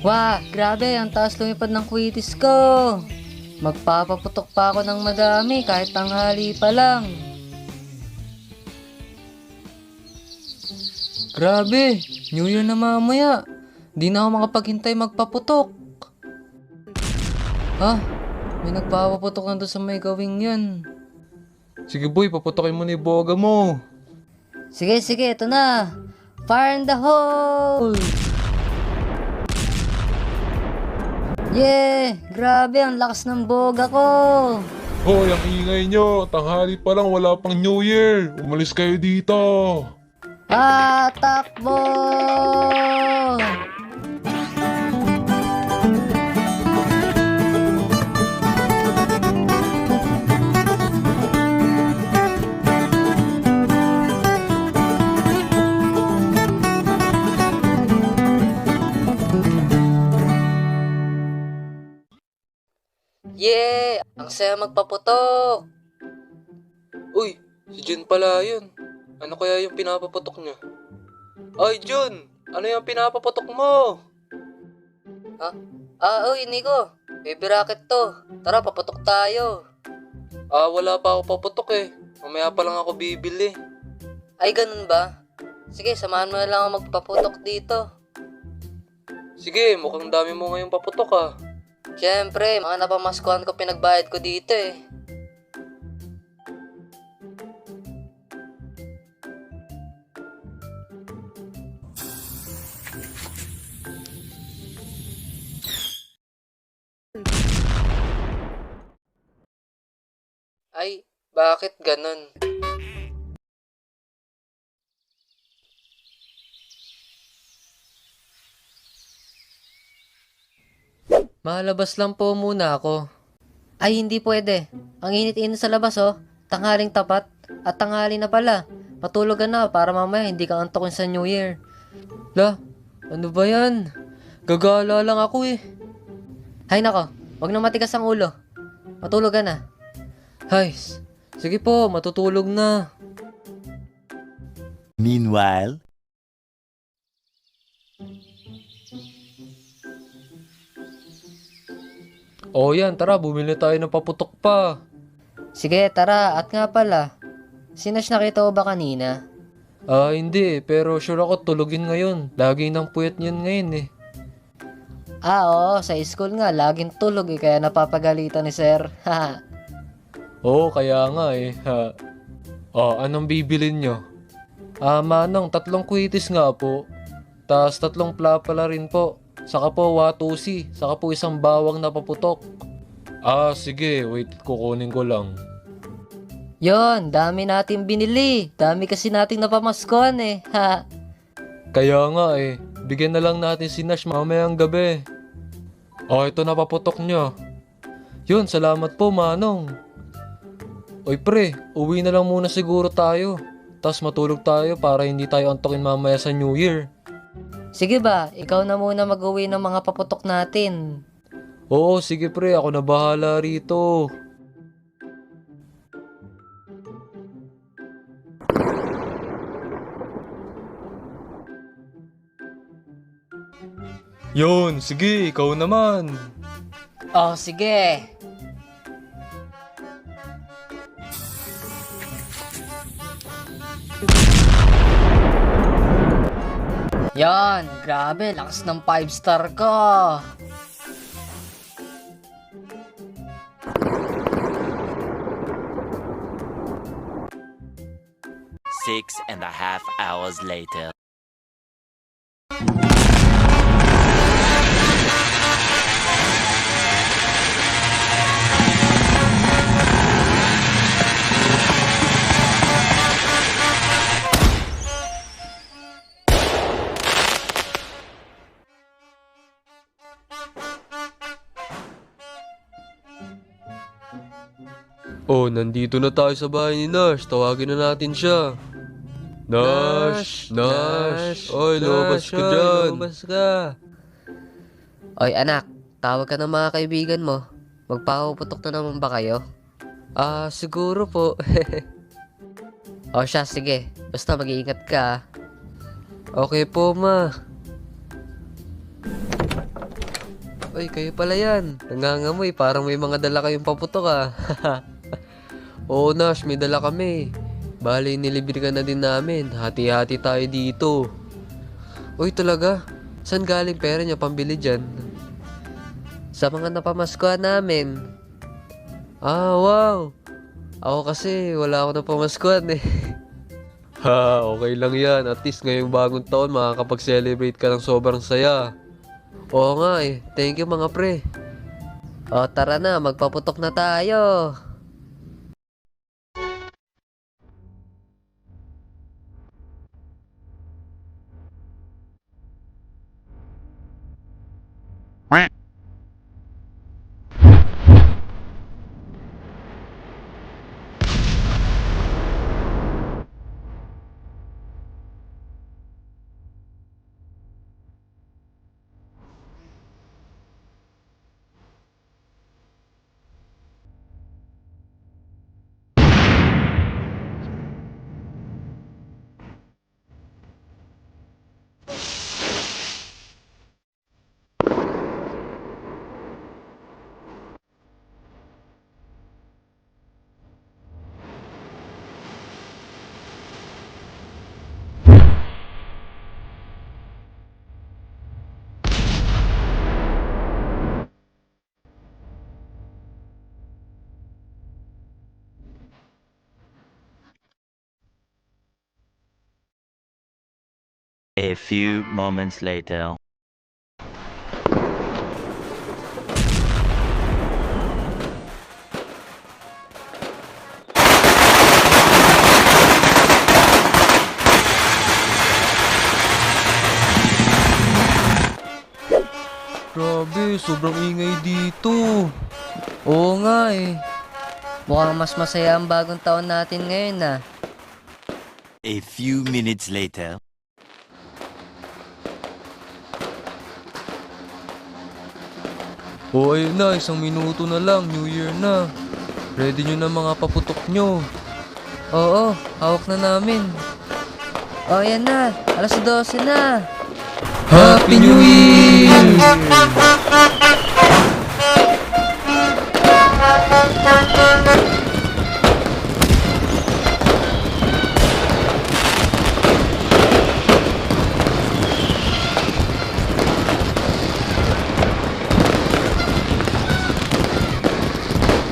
Wah, grabe, ang taas lumipad ng kwitis ko. Magpapaputok pa ako ng madami kahit tanghali pa lang. Grabe, New Year na mamaya. Di na ako makapaghintay magpaputok. Ha? May nagpapaputok na doon sa may gawing yan. Sige boy, paputokin mo na yung boga mo. Sige, ito na. Fire in the hole! Yeah! Grabe, ang lakas ng boga ko! Hoy, ang ingay nyo. Tanghali pa lang, wala pang New Year. Umalis kayo dito. Takbo! Yeah! Ang saya magpaputok! Uy, si Jun pala yun. Ano kaya yung pinapaputok niya? Ay, Jun! Ano yung pinapaputok mo? Uy, Nico. Baby rocket to. Tara, paputok tayo. Wala pa ako paputok eh. Mamaya pa lang ako bibili. Ay, ganun ba? Sige, samahan mo na lang ako magpaputok dito. Sige, mukhang dami mo ngayong paputok ah. Siyempre, mga napamaskuhan ko pinagbayad ko dito eh. Ay, bakit ganun? Malabas lang po muna ako. Ay, hindi pwede. Ang init-init sa labas oh. Tanghaling tapat. At tanghali na pala. Matulog ka na para mamaya hindi ka antokin sa New Year. La, ano ba yan? Gagala lang ako eh. Hay nako, wag na matigas ang ulo. Matulog ka na. Hay, sige po, matutulog na. Meanwhile, O yan, tara, bumili tayo ng paputok pa. Sige, tara. At nga pala, Sinash nakita ko ba kanina? Hindi, pero sure ako tulugin ngayon. Lagi nang puyat niyan ngayon eh. Oo, sa school nga, laging tulog eh, kaya napapagalitan ni sir. Haha. Oo, kaya nga eh. Ha. Anong bibilin nyo? Manong, 3 kwitis nga po. Tas 3 plapala rin po. Saka po watusi. Saka po 1 bawang na paputok. Sige. Wait, kukunin ko lang. Yon, dami natin binili. Dami kasi nating napamaskuhan eh. Ha. Kaya nga eh. Bigyan na lang natin si Nash mamayang gabi. Ito na paputok nyo. Yun, salamat po Manong. Oy pre, uwi na lang muna siguro tayo. Tas matulog tayo para hindi tayo antokin mamaya sa New Year. Sige ba, ikaw na muna mag-uwi ng mga paputok natin. Oo, sige pre, ako na bahala rito. Yun, sige, ikaw naman. Oh, sige. Yan, grabe, lakas ng 5-star ko. Six and a half hours later. Nandito na tayo sa bahay ni Nash. Tawagin na natin siya. Nash! Oy, lumabas ka dyan. Lumabas ka. Oy, anak, tawag ka ng mga kaibigan mo. Magpapaputok na naman ba kayo? Siguro po. O siya, sige. Basta mag-iingat ka. Okay po, ma. Oy, kayo pala yan. Nangangamoy, parang may mga dala kayong paputok ah. Oo Nash, may dala kami. Bali, nilibre ka na din namin. Hati-hati tayo dito. Uy, talaga? Saan galing pera niya pambili dyan? Sa mga napamaskuhan namin. Ah, wow. Ako kasi, wala ako napamaskuhan eh. Ha, okay lang yan. At least ngayong bagong taon, makakapag-celebrate ka ng sobrang saya. Oo nga eh. Thank you mga pre. O tara na, magpaputok na tayo. A few moments later. Grabe, sobrang ingay dito. Oo nga eh. Mukhang mas masaya ang bagong taon natin ngayon ah. A few minutes later. O ayun na, 1 minuto na lang, New Year na. Ready nyo na mga paputok nyo. Oo, hawak na namin. O yan na, 12:00 na. Happy New Year!